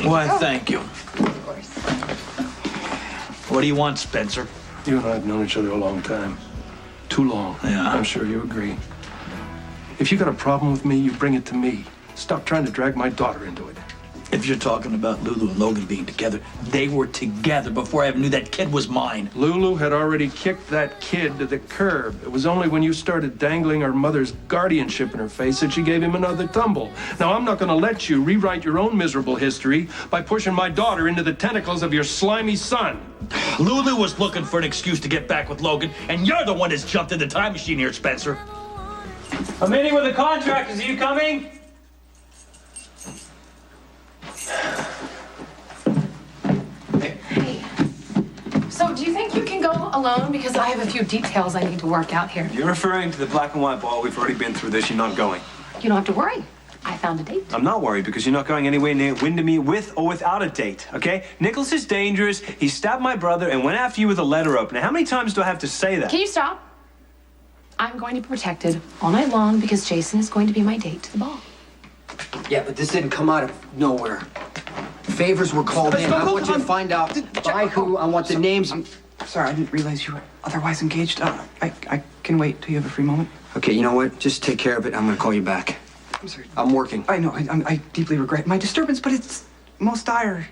Why, thank you. Of course. What do you want, Spencer? You and I have known each other a long time. Too long. Yeah. I'm sure you agree. If you got a problem with me, you bring it to me. Stop trying to drag my daughter into it. If you're talking about Lulu and Logan being together, they were together before I ever knew that kid was mine. Lulu had already kicked that kid to the curb. It was only when you started dangling her mother's guardianship in her face that she gave him another tumble. Now, I'm not going to let you rewrite your own miserable history by pushing my daughter into the tentacles of your slimy son. Lulu was looking for an excuse to get back with Logan, and you're the one that's jumped in the time machine here, Spencer. I'm meeting with the contractors. Are you coming? Hey. So, do you think you can go alone? Because I have a few details I need to work out here. You're referring to the black and white ball. We've already been through this. You're not going. You don't have to worry. I found a date. I'm not worried because you're not going anywhere near Windermere with or without a date, okay? Nicholas is dangerous. He stabbed my brother and went after you with a letter opener. How many times do I have to say that? Can you stop? I'm going to be protected all night long because Jason is going to be my date to the ball. Yeah, but this didn't come out of nowhere. Favors were called in. I want you to find out by who. I want the names. I'm sorry, I didn't realize you were otherwise engaged. I can wait till you have a free moment. Okay, you know what? Just take care of it. I'm gonna call you back. I'm sorry. I'm working. I know. I deeply regret my disturbance, but it's most dire.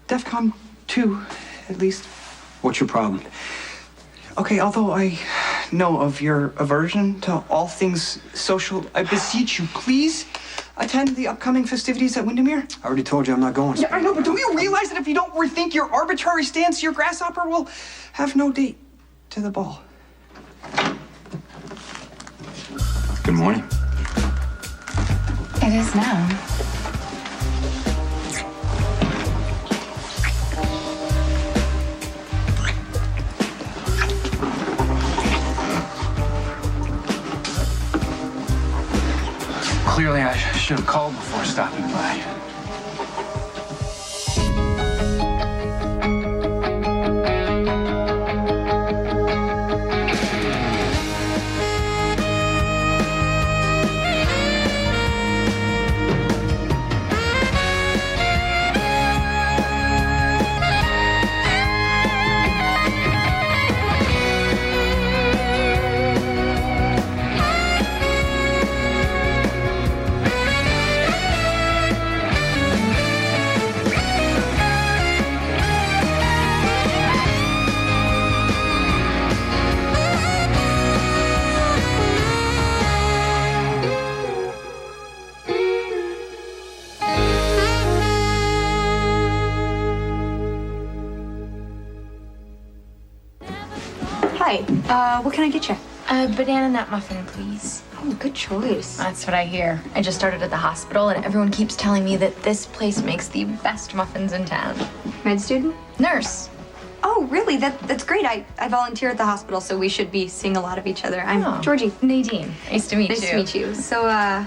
DEFCON 2, at least. What's your problem? Okay, although I know of your aversion to all things social, I beseech you, please attend the upcoming festivities at Windermere. I already told you I'm not going. Yeah, I know, but don't you realize that if you don't rethink your arbitrary stance, your grasshopper will have no date to the ball? Good morning. It is now. Clearly, I should have called before stopping by. Hi, what can I get you? A banana nut muffin, please. Oh, good choice. That's what I hear. I just started at the hospital, and everyone keeps telling me that this place makes the best muffins in town. Med student? Nurse. Oh, really? That's great. I volunteer at the hospital, so we should be seeing a lot of each other. I'm Oh. Georgie. Nadine. Nice to meet you. Nice to meet you. So, how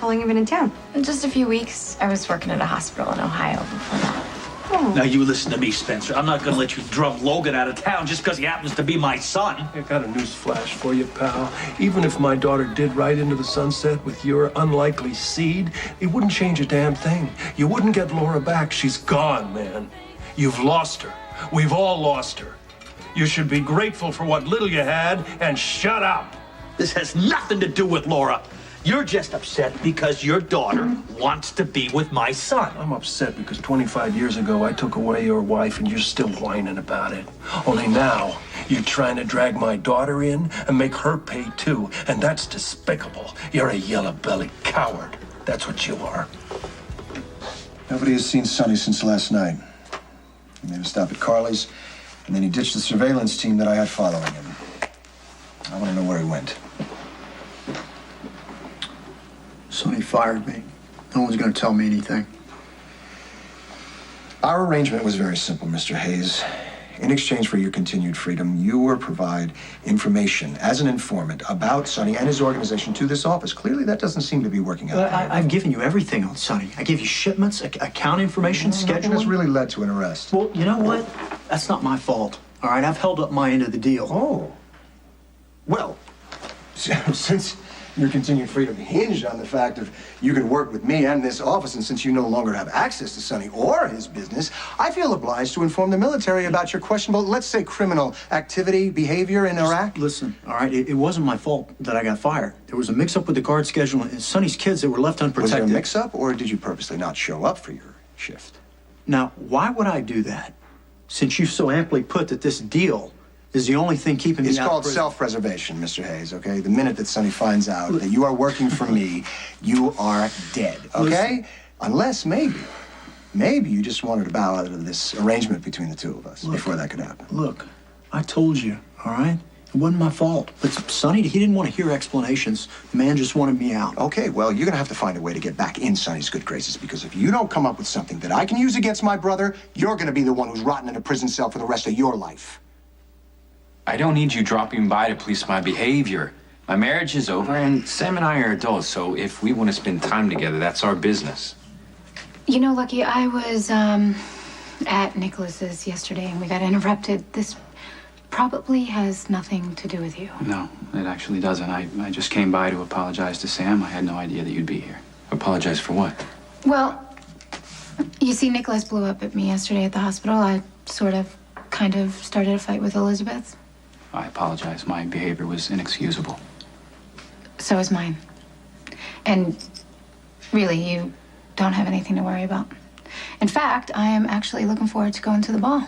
long have you been in town? Just a few weeks. I was working at a hospital in Ohio before that. Now, you listen to me, Spencer. I'm not going to let you drum Logan out of town just because he happens to be my son. I got a news flash for you, pal. Even if my daughter did ride into the sunset with your unlikely seed, it wouldn't change a damn thing. You wouldn't get Laura back. She's gone, man. You've lost her. We've all lost her. You should be grateful for what little you had and shut up. This has nothing to do with Laura. You're just upset because your daughter wants to be with my son. I'm upset because 25 years ago I took away your wife and you're still whining about it. Only now you're trying to drag my daughter in and make her pay too. And that's despicable. You're a yellow-bellied coward. That's what you are. Nobody has seen Sonny since last night. He made a stop at Carly's, and then he ditched the surveillance team that I had following him. I want to know where he went. Sonny fired me. No one's going to tell me anything. Our arrangement was very simple, Mr. Hayes. In exchange for your continued freedom, you were provide information as an informant about Sonny and his organization to this office. Clearly, that doesn't seem to be working out. I've given you everything on Sonny. I gave you shipments, account information, scheduling. That's really led to an arrest. Well, you know what? That's not my fault. All right, I've held up my end of the deal. Oh. Well, since your continued freedom hinged on the fact of you could work with me and this office, and since you no longer have access to Sonny or his business, I feel obliged to inform the military about your questionable, let's say, criminal activity, behavior in Iraq. Listen, all right, it wasn't my fault that I got fired. There was a mix-up with the guard schedule and Sonny's kids that were left unprotected. Was there a mix-up, or did you purposely not show up for your shift? Now, why would I do that? Since you've so amply put that this deal is the only thing keeping me It's out called of prison. self-preservation, Mr. Hayes, okay? The minute that Sonny finds out that you are working for me, you are dead, okay? Listen. Unless maybe you just wanted to bow out of this arrangement between the two of us before that could happen. Look, I told you, all right? It wasn't my fault. But Sonny, he didn't want to hear explanations. The man just wanted me out. Okay, well, you're gonna have to find a way to get back in Sonny's good graces, because if you don't come up with something that I can use against my brother, you're gonna be the one who's rotting in a prison cell for the rest of your life. I don't need you dropping by to police my behavior. My marriage is over, and Sam and I are adults, so if we want to spend time together, that's our business. You know, Lucky, I was at Nicholas's yesterday and we got interrupted. This probably has nothing to do with you. No, it actually doesn't. I just came by to apologize to Sam. I had no idea that you'd be here. Apologize for what? Well, you see, Nicholas blew up at me yesterday at the hospital. I kind of started a fight with Elizabeth. I apologize. My behavior was inexcusable. So is mine. And really, you don't have anything to worry about. In fact, I am actually looking forward to going to the ball.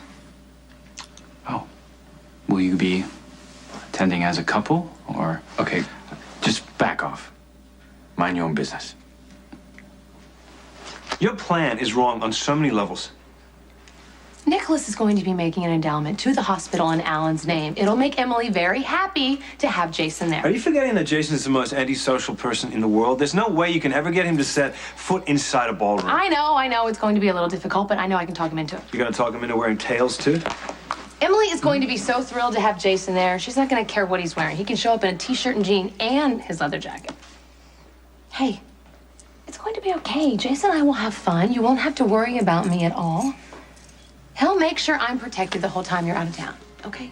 Oh. Will you be attending as a couple, or... Okay, just back off. Mind your own business. Your plan is wrong on so many levels. Nicholas is going to be making an endowment to the hospital in Alan's name. It'll make Emily very happy to have Jason there. Are you forgetting that Jason is the most antisocial person in the world? There's no way you can ever get him to set foot inside a ballroom. I know it's going to be a little difficult, but I know I can talk him into it. You're gonna talk him into wearing tails, too? Emily is going to be so thrilled to have Jason there. She's not going to care what he's wearing. He can show up in a t-shirt and jean and his leather jacket. Hey, it's going to be okay. Jason and I will have fun. You won't have to worry about me at all. He'll make sure I'm protected the whole time you're out of town, okay?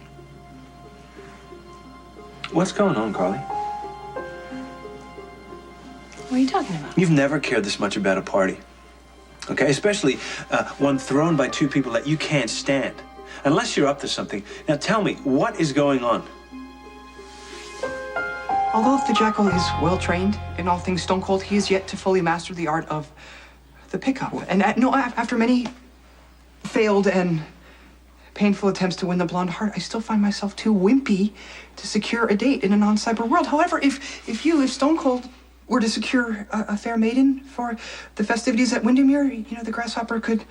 What's going on, Carly? What are you talking about? You've never cared this much about a party. Okay? Especially one thrown by two people that you can't stand. Unless you're up to something. Now tell me, what is going on? Although the Jackal is well trained in all things Stone Cold, he is yet to fully master the art of the pickup. And after many failed and painful attempts to win the blonde heart, I still find myself too wimpy to secure a date in a non-cyber world. However, if Stone Cold were to secure a fair maiden for the festivities at Windermere, the Grasshopper could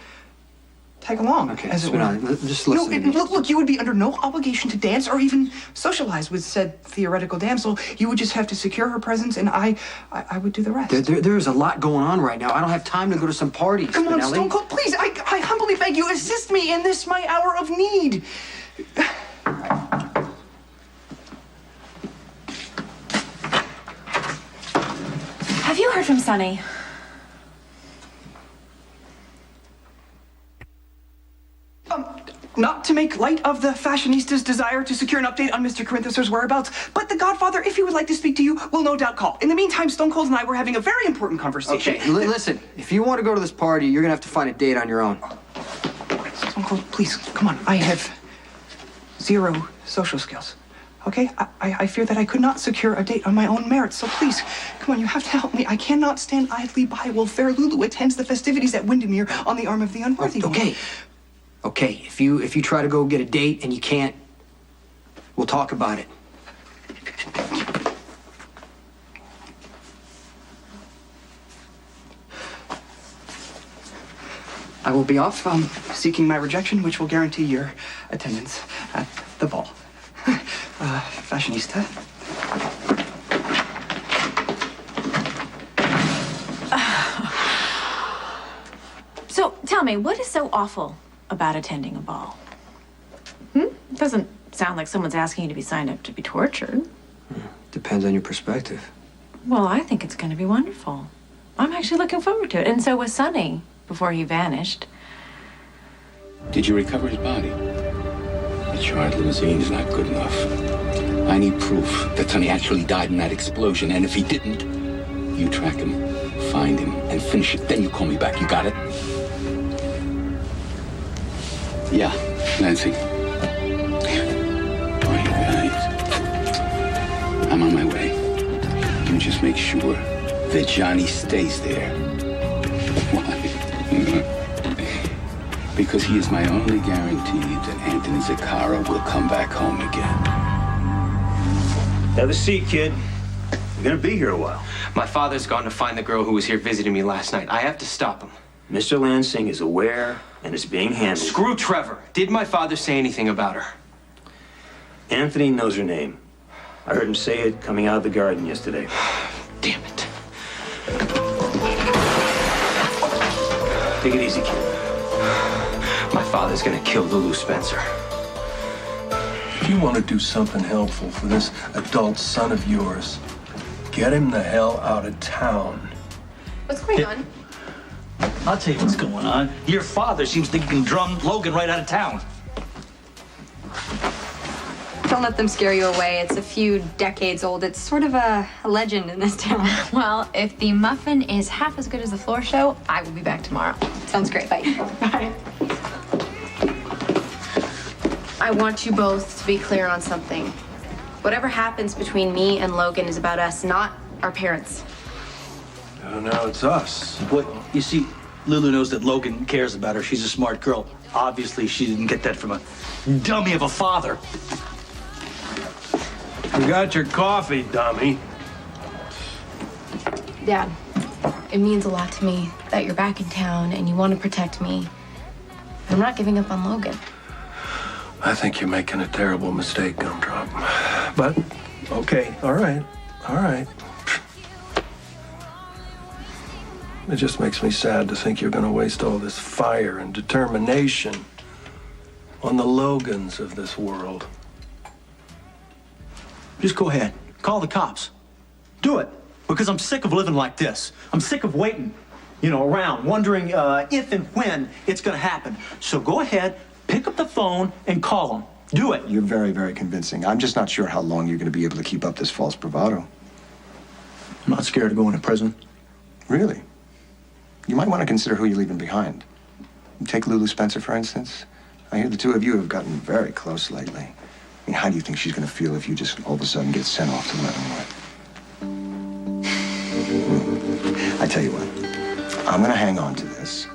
tag along. Okay, as it so were. now, just listen. Look, you would be under no obligation to dance or even socialize with said theoretical damsel. You would just have to secure her presence, and I would do the rest. There's a lot going on right now. I don't have time to go to some parties. Come on, Spinelli. Stone Cold, please. I humbly beg you, assist me in this, my hour of need. Have you heard from Sonny? Not to make light of the fashionista's desire to secure an update on Mr. Corinthus's whereabouts, but the Godfather, if he would like to speak to you, will no doubt call. In the meantime, Stone Cold and I were having a very important conversation. Okay, listen. If you want to go to this party, you're gonna have to find a date on your own. Stone Cold, please, come on. I have zero social skills. Okay? I fear that I could not secure a date on my own merits, so please, come on, you have to help me. I cannot stand idly by while fair Lulu attends the festivities at Windermere on the arm of the unworthy. Okay, if you try to go get a date and you can't, we'll talk about it. I will be off seeking my rejection, which will guarantee your attendance at the ball. Fashionista. So, tell me, what is so awful about attending a ball? It doesn't sound like someone's asking you to be signed up to be tortured. Depends on your perspective. Well, I think it's going to be wonderful. I'm actually looking forward to it. And so was Sonny, before he vanished. Did you recover his body? The charred limousine is not good enough. I need proof that Sonny actually died in that explosion. And if he didn't, you track him, find him, and finish it. Then you call me back. You got it? Yeah, Nancy. All right, guys. I'm on my way. You just make sure that Johnny stays there. Why? Because he is my only guarantee that Anthony Zacchara will come back home again. Have a seat, kid. You're gonna be here a while. My father's gone to find the girl who was here visiting me last night. I have to stop him. Mr. Lansing is aware and is being handled. Screw Trevor. Did my father say anything about her? Anthony knows her name. I heard him say it coming out of the garden yesterday. Damn it. Take it easy, kid. My father's gonna kill Lulu Spencer. If you want to do something helpful for this adult son of yours, get him the hell out of town. What's going on? I'll tell you what's going on. Your father seems to can drum Logan right out of town. Don't let them scare you away. It's a few decades old. It's sort of a legend in this town. Well, if the muffin is half as good as the floor show, I will be back tomorrow. Sounds great. Bye. Bye. I want you both to be clear on something. Whatever happens between me and Logan is about us, not our parents. Oh, now it's us. What, you see, Lulu knows that Logan cares about her. She's a smart girl. Obviously, she didn't get that from a dummy of a father. You got your coffee, dummy. Dad, it means a lot to me that you're back in town and you want to protect me. I'm not giving up on Logan. I think you're making a terrible mistake, Gumdrop. But, okay, all right. It just makes me sad to think you're gonna waste all this fire and determination on the Logans of this world. Just go ahead. Call the cops. Do it. Because I'm sick of living like this. I'm sick of waiting, around, wondering if and when it's gonna happen. So go ahead, pick up the phone, and call them. Do it. You're very, very convincing. I'm just not sure how long you're going to be able to keep up this false bravado. I'm not scared of going to prison. Really? You might want to consider who you're leaving behind. Take Lulu Spencer, for instance. I hear the two of you have gotten very close lately. I mean, how do you think she's going to feel if you just all of a sudden get sent off to Leavenworth? I tell you what, I'm going to hang on to this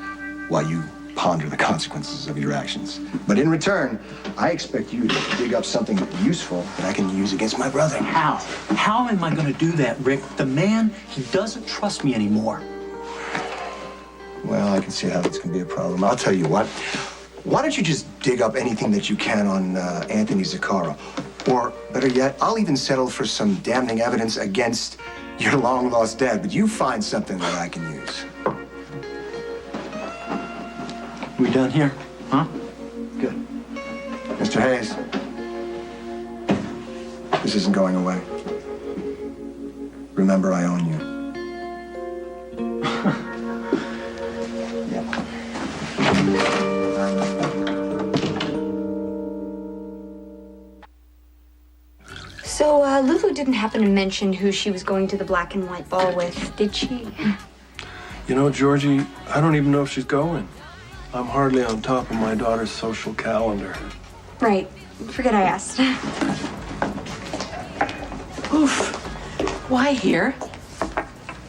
while you ponder the consequences of your actions. But in return, I expect you to dig up something useful that I can use against my brother. How? How am I gonna do that, Rick? The man, he doesn't trust me anymore. Well, I can see how this can be a problem. I'll tell you what. Why don't you just dig up anything that you can on Anthony Zacchara? Or, better yet, I'll even settle for some damning evidence against your long-lost dad. But you find something that I can use. We done here? Huh? Good. Mr. Hayes, this isn't going away. Remember, I own you. So, Lulu didn't happen to mention who she was going to the black and white ball with, did she? Georgie, I don't even know if she's going. I'm hardly on top of my daughter's social calendar. Right. Forget I asked. Oof. Why here?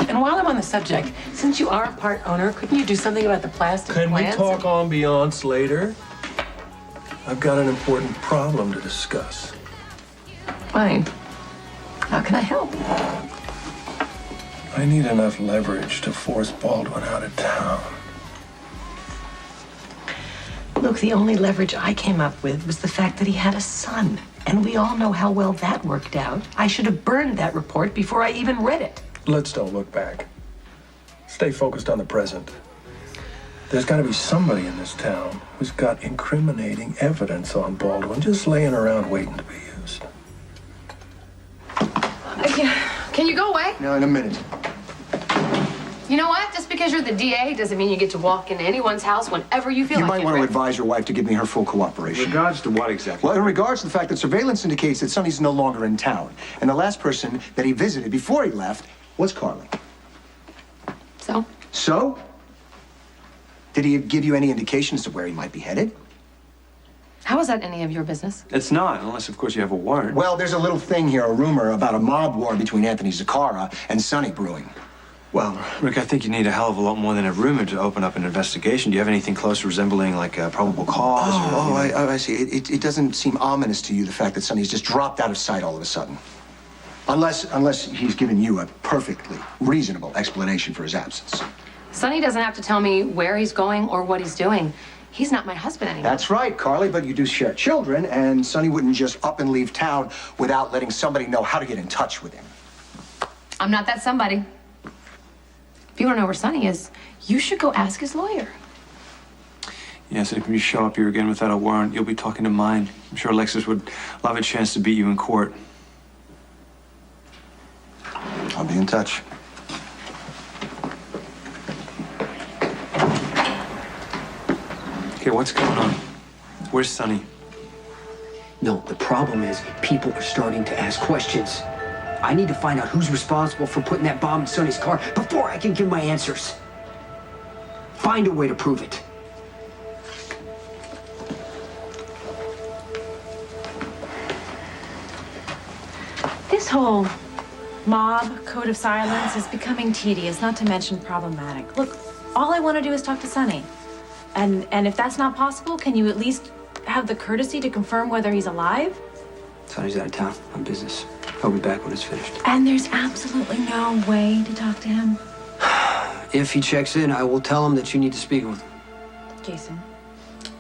And while I'm on the subject, since you are a part owner, couldn't you do something about the plastic Can we plants? talk ambiance later? I've got an important problem to discuss. Fine. How can I help? I need enough leverage to force Baldwin out of town. Look, the only leverage I came up with was the fact that he had a son. And we all know how well that worked out. I should have burned that report before I even read it. Let's don't look back. Stay focused on the present. There's got to be somebody in this town who's got incriminating evidence on Baldwin just laying around waiting to be used. Can you go away? Now, in a minute. You know what? Just because you're the DA doesn't mean you get to walk into anyone's house whenever you feel You like might it. want to Rick. advise your wife to give me her full cooperation. In regards to what exactly? Well, in regards to the fact that surveillance indicates that Sonny's no longer in town. And the last person that he visited before he left was Carly. So? So? Did he give you any indications of where he might be headed? How is that any of your business? It's not, unless, of course, you have a warrant. Well, there's a little thing here, a rumor about a mob war between Anthony Zaccara and Sonny brewing. Well, Rick, I think you need a hell of a lot more than a rumor to open up an investigation. Do you have anything close resembling, like, a probable cause? I see. It doesn't seem ominous to you, the fact that Sonny's just dropped out of sight all of a sudden. Unless he's given you a perfectly reasonable explanation for his absence. Sonny doesn't have to tell me where he's going or what he's doing. He's not my husband anymore. That's right, Carly, but you do share children, and Sonny wouldn't just up and leave town without letting somebody know how to get in touch with him. I'm not that somebody. If you want to know where Sonny is, you should go ask his lawyer. Yes, if you show up here again without a warrant, you'll be talking to mine. I'm sure Alexis would love a chance to beat you in court. I'll be in touch. Okay, what's going on? Where's Sonny? No, the problem is people are starting to ask questions. I need to find out who's responsible for putting that bomb in Sonny's car before I can give my answers. Find a way to prove it. This whole mob code of silence is becoming tedious, not to mention problematic. Look, all I want to do is talk to Sonny. And if that's not possible, can you at least have the courtesy to confirm whether he's alive? Sonny's out of town on business. He'll be back when it's finished. And there's absolutely no way to talk to him. If he checks in, I will tell him that you need to speak with him. Jason,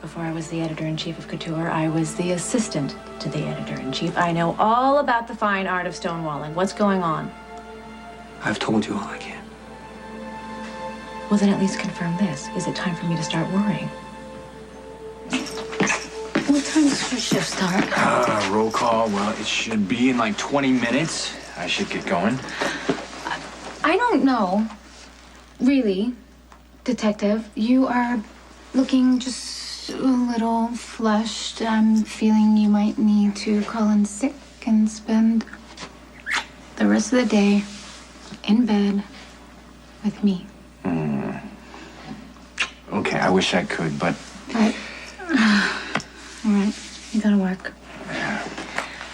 before I was the editor-in-chief of Couture, I was the assistant to the editor-in-chief. I know all about the fine art of stonewalling. What's going on? I've told you all I can. Well, then at least confirm this. Is it time for me to start worrying? What time does your shift start? Roll call. Well, it should be in like 20 minutes. I should get going. I don't know. Really, Detective, you are looking just a little flushed. I'm feeling you might need to call in sick and spend the rest of the day in bed with me. Okay, I wish I could, but Right. All right, you gotta work.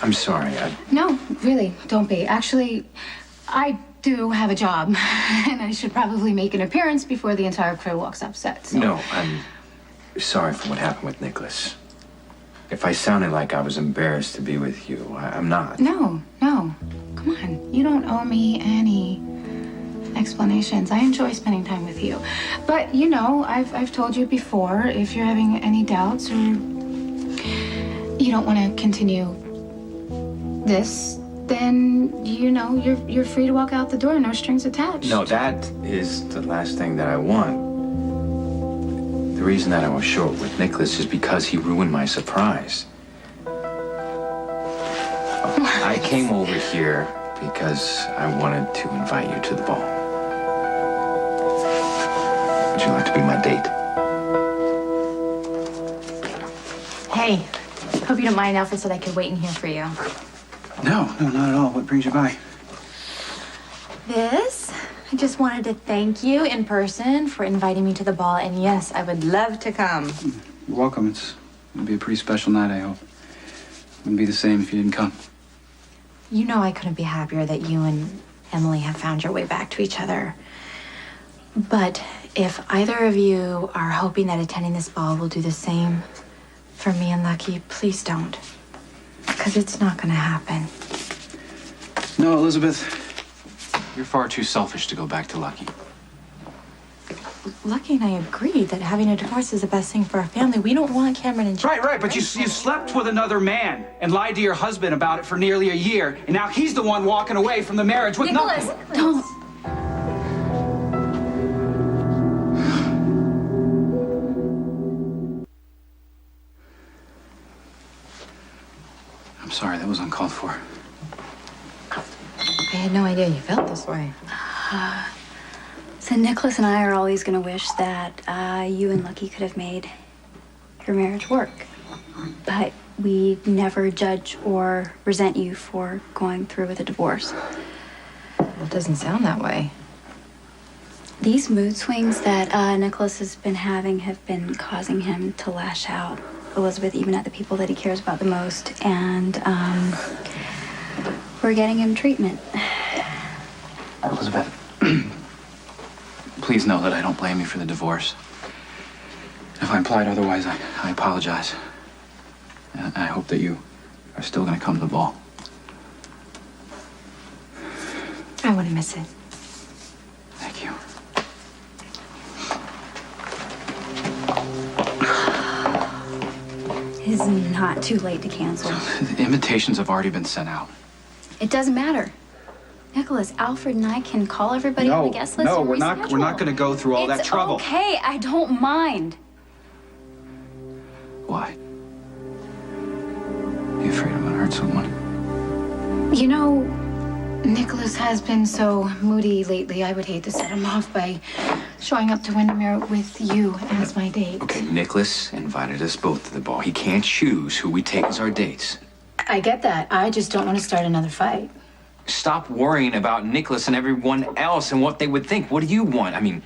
I'm sorry. No, really, don't be. Actually, I do have a job, and I should probably make an appearance before the entire crew walks off set. So. No, I'm sorry for what happened with Nicholas. If I sounded like I was embarrassed to be with you, I'm not. No, no. Come on. You don't owe me any explanations. I enjoy spending time with you. But, you know, I've told you before, if you're having any doubts or you don't want to continue this, then, you know, you're free to walk out the door, no strings attached. No, that is the last thing that I want. The reason that I was short with Nicholas is because he ruined my surprise. I came over here because I wanted to invite you to the ball. Would you like to be my date? Hey, hope you don't mind, Alfred said I could wait in here for you. No, not at all. What brings you by? This, I just wanted to thank you in person for inviting me to the ball, and yes, I would love to come. You're welcome. It's gonna be a pretty special night, I hope. Wouldn't be the same if you didn't come. You know I couldn't be happier that you and Emily have found your way back to each other. But if either of you are hoping that attending this ball will do the same for me and Lucky, please don't. Because it's not gonna happen. No, Elizabeth. You're far too selfish to go back to Lucky. Lucky and I agreed that having a divorce is the best thing for our family. We don't want Cameron and Jim. Right, but you slept with another man and lied to your husband about it for nearly a year, and now he's the one walking away from the marriage with Nicholas, nothing. don't. I'm sorry, that was uncalled for. I had no idea you felt this way. So Nicholas and I are always going to wish that you and Lucky could have made your marriage work. But we never judge or resent you for going through with a divorce. Well, it doesn't sound that way. These mood swings that Nicholas has been having have been causing him to lash out, Elizabeth, even at the people that he cares about the most. And we're getting him treatment. Elizabeth, please know that I don't blame you for the divorce. If I implied otherwise, I apologize. And I hope that you are still going to come to the ball. I wouldn't miss it. Thank you. It's not too late to cancel. The invitations have already been sent out. It doesn't matter. Nicholas, Alfred and I can call everybody on the guest list No, and we're not going to go through all that trouble. It's okay. I don't mind. Why? You afraid I'm going to hurt someone? You know, Nicholas has been so moody lately. I would hate to set him off by showing up to Windermere with you as my date. Okay, Nicholas invited us both to the ball. He can't choose who we take as our dates. I get that. I just don't want to start another fight. Stop worrying about Nicholas and everyone else and what they would think. What do you want? I mean,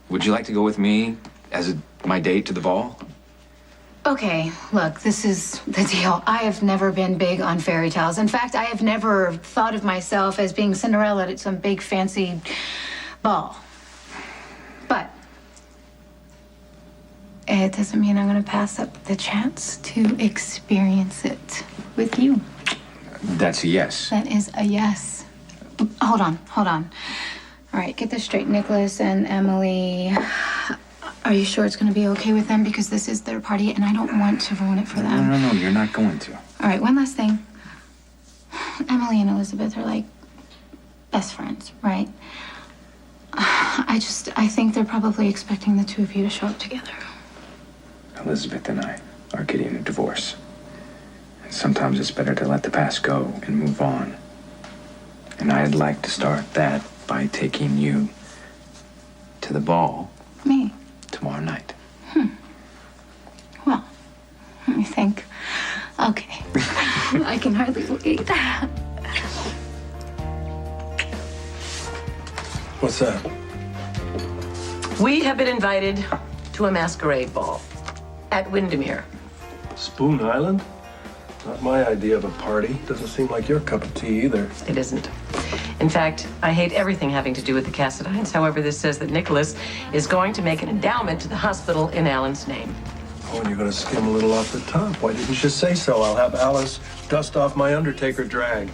would you like to go with me as my date to the ball? Okay, look, this is the deal. I have never been big on fairy tales. In fact, I have never thought of myself as being Cinderella at some big fancy ball. But it doesn't mean I'm going to pass up the chance to experience it with you. That's a yes. That is a yes. Hold on. All right, get this straight. Nicholas and Emily, are you sure it's going to be okay with them? Because this is their party, and I don't want to ruin it for them. No, you're not going to. All right, one last thing. Emily and Elizabeth are like best friends, right? I think they're probably expecting the two of you to show up together. Elizabeth and I are getting a divorce. And sometimes it's better to let the past go and move on. And I'd like to start that by taking you to the ball. Me? Tomorrow night. Well, let me think. Okay. I can hardly wait. What's that? We have been invited to a masquerade ball at Windermere. Spoon Island? Not my idea of a party. Doesn't seem like your cup of tea either. It isn't. In fact, I hate everything having to do with the Cassadines. However, this says that Nicholas is going to make an endowment to the hospital in Alan's name. Oh, and you're going to skim a little off the top. Why didn't you say so? I'll have Alice dust off my Undertaker drag.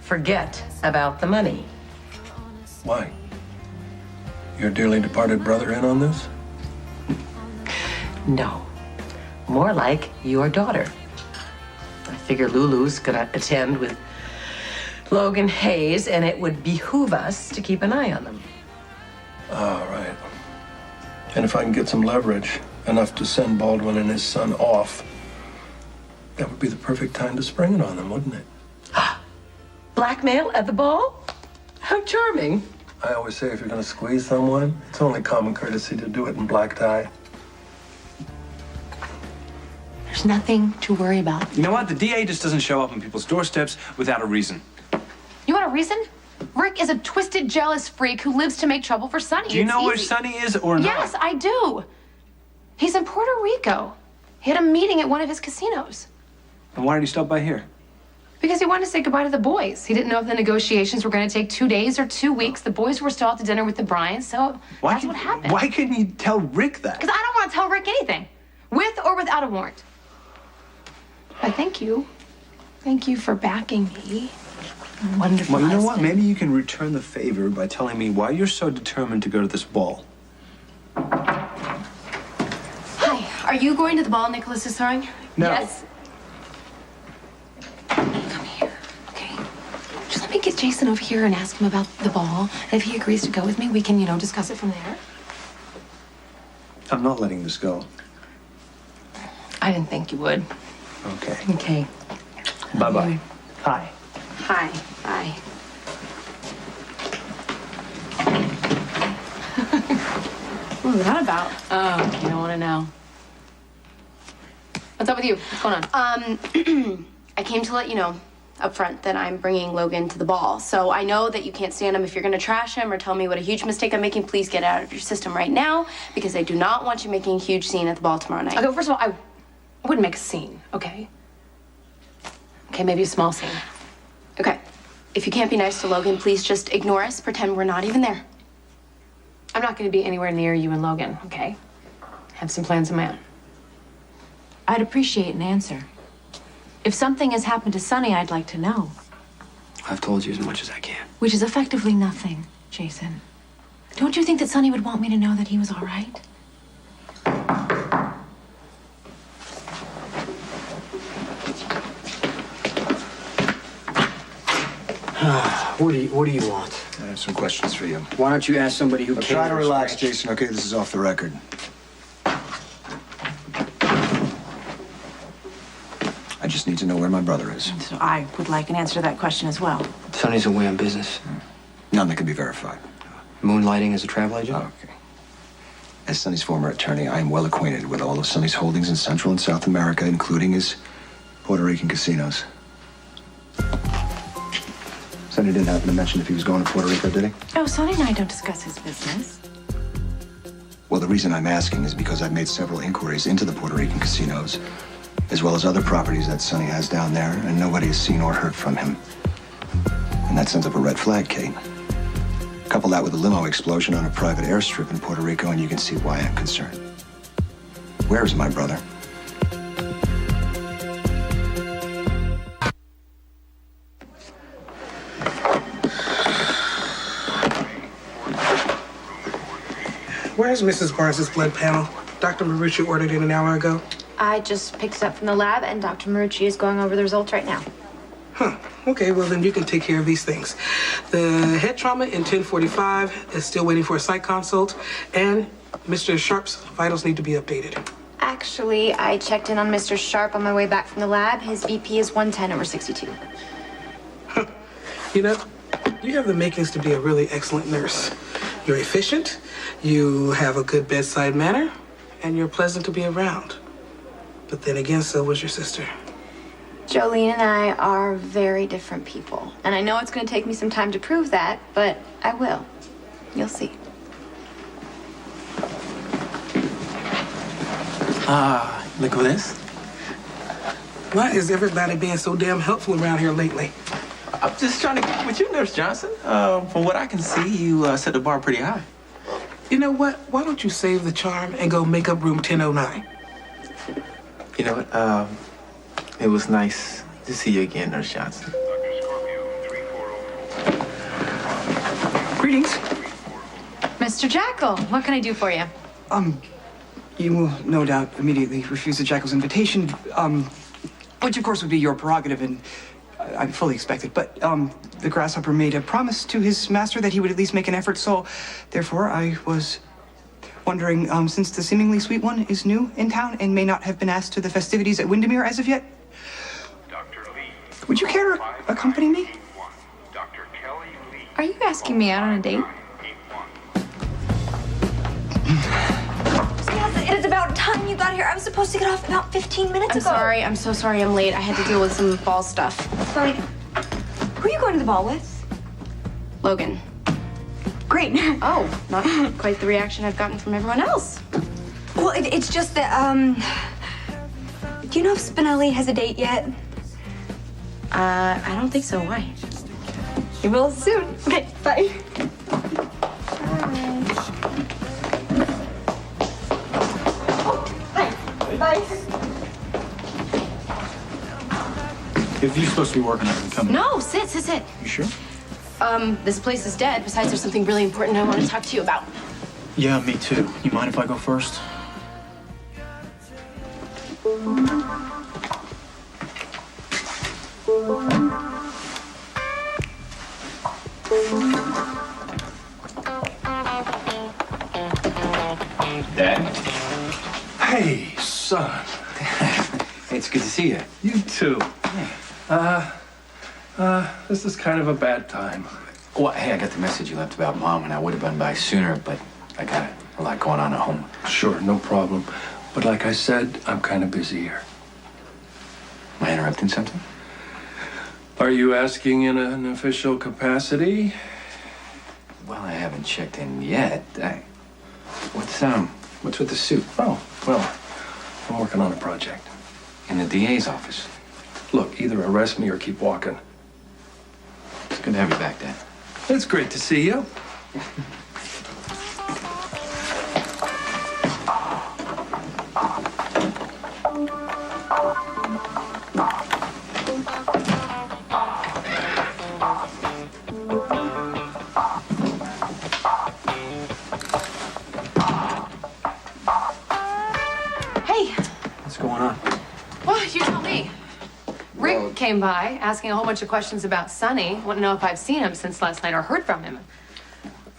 Forget about the money. Why? Your dearly departed brother in on this? No. More like your daughter. I figure Lulu's gonna attend with Logan Hayes, and it would behoove us to keep an eye on them. All right. And if I can get some leverage, enough to send Baldwin and his son off, that would be the perfect time to spring it on them, wouldn't it? Blackmail at the ball? How charming. I always say if you're going to squeeze someone, it's only common courtesy to do it in black tie. There's nothing to worry about. You know what? The DA just doesn't show up on people's doorsteps without a reason. You want a reason? Rick is a twisted, jealous freak who lives to make trouble for Sonny. Do you It's know where easy. Sonny is or not? Yes, I do. He's in Puerto Rico. He had a meeting at one of his casinos. Then why did he stop by here? Because he wanted to say goodbye to the boys. He didn't know if the negotiations were going to take 2 days or 2 weeks. The boys were still out to dinner with the Bryants, so that's what happened. Why couldn't you tell Rick that? Because I don't want to tell Rick anything, with or without a warrant. But thank you. Thank you for backing me. Wonderful. Well, you know what? husband. Maybe you can return the favor by telling me why you're so determined to go to this ball. Hi, are you going to the ball Nicholas is throwing? No. Yes. Come here. Okay. Just let me get Jason over here and ask him about the ball. And if he agrees to go with me, we can, discuss it from there. I'm not letting this go. I didn't think you would. Okay. Okay. Bye-bye. Hi. Hi. Bye. What was that about? Oh, you don't want to know. What's up with you? What's going on? I came to let you know up front that I'm bringing Logan to the ball. So I know that you can't stand him. If you're going to trash him or tell me what a huge mistake I'm making, please get it out of your system right now, because I do not want you making a huge scene at the ball tomorrow night. Okay, well, first of all, I wouldn't make a scene, okay? Okay, maybe a small scene. Okay. If you can't be nice to Logan, please just ignore us. Pretend we're not even there. I'm not going to be anywhere near you and Logan, okay? I have some plans of my own. I'd appreciate an answer. If something has happened to Sonny, I'd like to know. I've told you as much as I can. Which is effectively nothing, Jason. Don't you think that Sonny would want me to know that he was all right? What do you want? I have some questions for you. Why don't you ask somebody who Now, cares? try to relax, Jason, okay? This is off the record. I just need to know where my brother is. So I would like an answer to that question as well. Sonny's away on business. None that can be verified. Moonlighting as a travel agent? Okay. As Sonny's former attorney, I am well acquainted with all of Sonny's holdings in Central and South America, including his Puerto Rican casinos. Sonny didn't happen to mention if he was going to Puerto Rico, did he? Oh, Sonny and I don't discuss his business. Well, the reason I'm asking is because I've made several inquiries into the Puerto Rican casinos, as well as other properties that Sonny has down there, and nobody has seen or heard from him. And that sends up a red flag, Kate. Couple that with a limo explosion on a private airstrip in Puerto Rico, and you can see why I'm concerned. Where is my brother? Where's Mrs. Barnes' blood panel? Dr. Marucci ordered it an hour ago. I just picked it up from the lab, and Dr. Marucci is going over the results right now. Huh. Okay, well, then you can take care of these things. The head trauma in 1045 is still waiting for a site consult, and Mr. Sharp's vitals need to be updated. Actually, I checked in on Mr. Sharp on my way back from the lab. His BP is 110/62. You know, you have the makings to be a really excellent nurse. You're efficient, you have a good bedside manner, and you're pleasant to be around. But then again, so was your sister. Jolene and I are very different people. And I know it's going to take me some time to prove that, but I will. You'll see. Look at this. Why is everybody being so damn helpful around here lately? I'm just trying to get with you, Nurse Johnson. From what I can see, you set the bar pretty high. You know what? Why don't you save the charm and go make up room 1009? You know what? It was nice to see you again, Nurse Johnson. Greetings. Mr. Jackal, what can I do for you? You will no doubt immediately refuse the Jackal's invitation, which of course would be your prerogative, and I fully expect it. But the grasshopper made a promise to his master that he would at least make an effort, so therefore I was wondering, since the seemingly sweet one is new in town and may not have been asked to the festivities at Windermere as of yet, would you care to accompany me? Are you asking me out on a date? It is about time you got here. I was supposed to get off about 15 minutes ago. I'm so sorry I'm late. I had to deal with some ball stuff. Sorry. Who are you going to the ball with? Logan. Great. Oh, not quite the reaction I've gotten from everyone else. Well, it's just that, do you know if Spinelli has a date yet? I don't think so. Why? You will soon. Okay, bye. Bye. If you're supposed to be working, I can come in. No, sit. You sure? This place is dead. Besides, there's something really important I want to talk to you about. Yeah, me too. You mind if I go first? Dad? Hey, son. Hey, it's good to see you. You too. This is kind of a bad time. Well, hey, I got the message you left about Mom, and I would have been by sooner, but I A lot going on at home. Sure, no problem. But like I said, I'm kind of busy here. Am I interrupting something? Are you asking in an official capacity? Well, I haven't checked in yet. What's with the suit? Oh, well, I'm working on a project. In the DA's office. Look, either arrest me or keep walking. It's good to have you back, Dad. It's great to see you. What's going on? Well, you tell me. Rick came by asking a whole bunch of questions about Sonny. Want to know if I've seen him since last night or heard from him.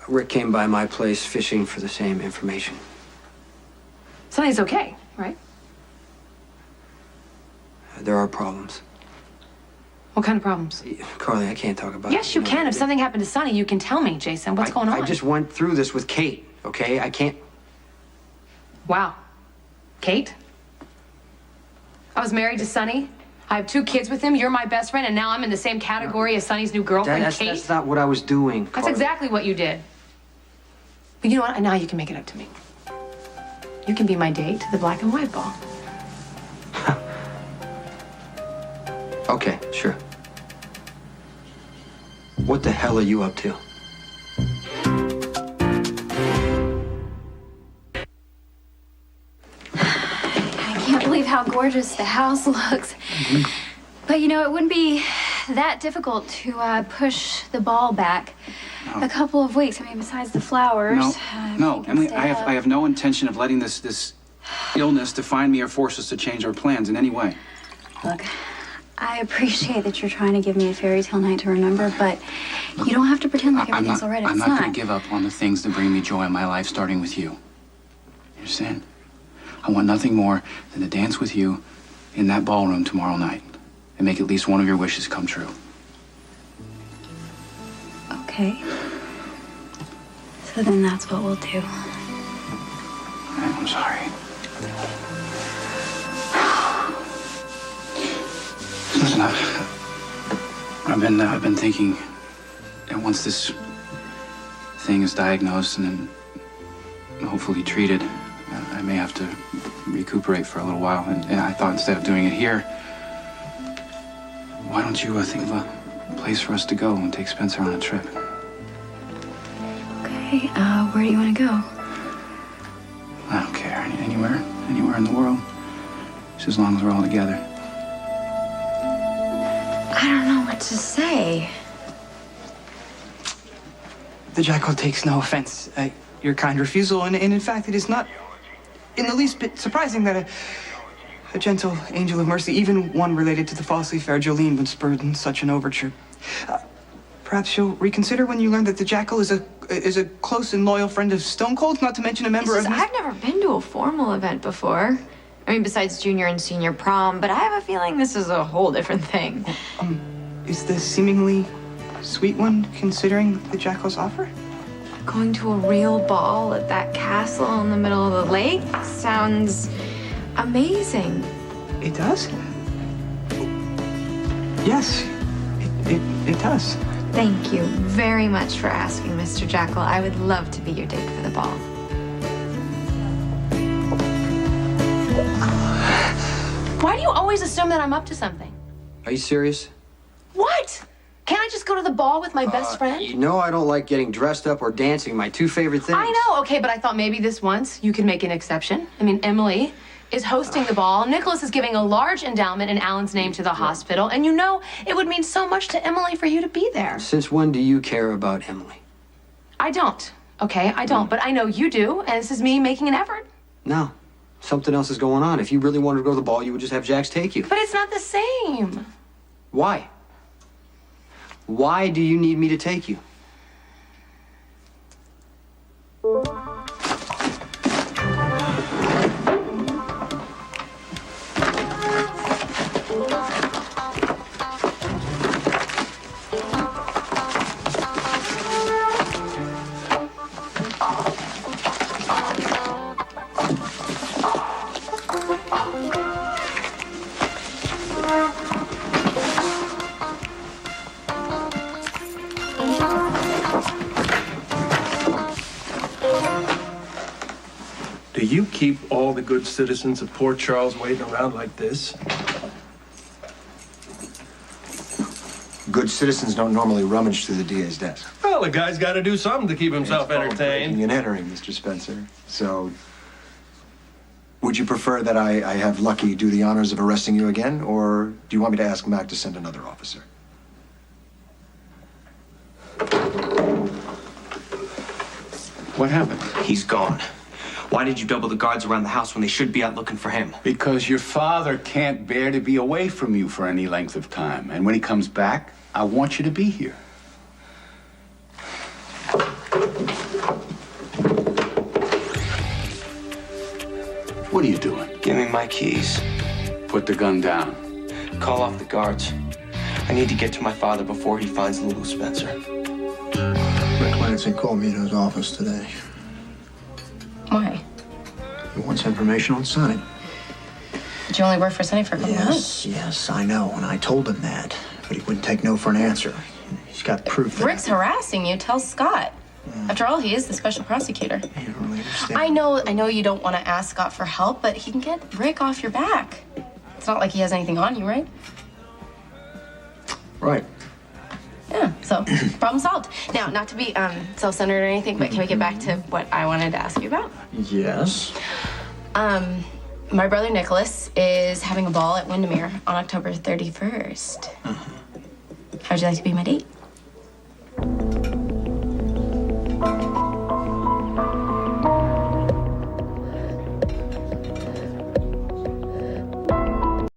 Rick came by my place fishing for the same information. Sonny's okay, right? There are problems. What kind of problems? Carly, I can't talk about it. Yes, you can. If something happened to Sonny, you can tell me, Jason. What's going on? I just went through this with Kate, okay? I can't... Wow. Kate? I was married to Sonny. I have 2 kids with him. You're my best friend, and now I'm in the same category as Sonny's new girlfriend, Kate. That's not what I was doing, That's Carly. exactly what you did. But you know what? Now you can make it up to me. You can be my date to the black and white ball. Okay, sure. What the hell are you up to? I can't believe how gorgeous the house looks. But you know, it wouldn't be that difficult to push the ball back a couple of weeks. I mean, besides the flowers. No, Emily, I have no intention of letting this illness define me or force us to change our plans in any way. Look, I appreciate that you're trying to give me a fairy tale night to remember, but you don't have to pretend like everything's all right. I'm It's not going to give up on the things that bring me joy in my life, starting with you. You understand? I want nothing more than to dance with you in that ballroom tomorrow night and make at least one of your wishes come true. Okay. So then that's what we'll do. I'm sorry. Listen, I've been thinking that once this thing is diagnosed and then hopefully treated, I may have to recuperate for a little while. And I thought instead of doing it here, why don't you think of a place for us to go and take Spencer on a trip? Okay, where do you want to go? I don't care. Anywhere in the world. Just as long as we're all together. I don't know what to say. The Jackal takes no offense at your kind refusal, and in fact, it is not in the least bit surprising that a gentle angel of mercy, even one related to the falsely fair Jolene, would spur such an overture. Perhaps you'll reconsider when you learn that the Jackal is a close and loyal friend of Stone Cold's, not to mention a member of his... I've never been to a formal event before. I mean, besides junior and senior prom, but I have a feeling this is a whole different thing. Is the seemingly sweet one considering the Jackal's offer? Going to a real ball at that castle in the middle of the lake sounds amazing. It does? Yes, it does. Thank you very much for asking, Mr. Jackal. I would love to be your date for the ball. Why do you always assume that I'm up to something? Are you serious? What? Can't I just go to the ball with my best friend? You know I don't like getting dressed up or dancing, my 2 favorite things. I know, okay, but I thought maybe this once you could make an exception. I mean, Emily is hosting the ball. Nicholas is giving a large endowment in Alan's name to the hospital, and you know it would mean so much to Emily for you to be there. Since when do you care about Emily? I don't, okay? I don't, but I know you do, and this is me making an effort. No. Something else is going on. If you really wanted to go to the ball, you would just have Jax take you. But it's not the same. Why? Why do you need me to take you? keep all the good citizens of Port Charles waiting around like this? Good citizens don't normally rummage through the DA's desk. Well, the guy's got to do something to keep himself entertained. Breaking and entering, Mr. Spencer. So, would you prefer that I have Lucky do the honors of arresting you again, or do you want me to ask Mac to send another officer? What happened? He's gone. Why did you double the guards around the house when they should be out looking for him? Because your father can't bear to be away from you for any length of time. And when he comes back, I want you to be here. What are you doing? Give me my keys. Put the gun down. Call off the guards. I need to get to my father before he finds Lulu Spencer. Rick Lansing called me in his office today. Why? He wants information on Sonny. Did you only work for Sonny for a couple months? Yes, I know, and I told him that. But he wouldn't take no for an answer. He's got proof that... Rick's harassing you. Tell Scott. After all, he is the special prosecutor. I know you don't want to ask Scott for help, but he can get Rick off your back. It's not like he has anything on you, right? Right. Yeah, so problem solved. Now, not to be self-centered or anything, but can we get back to what I wanted to ask you about? Yes. My brother Nicholas is having a ball at Windermere on October 31st. How'd you like to be my date?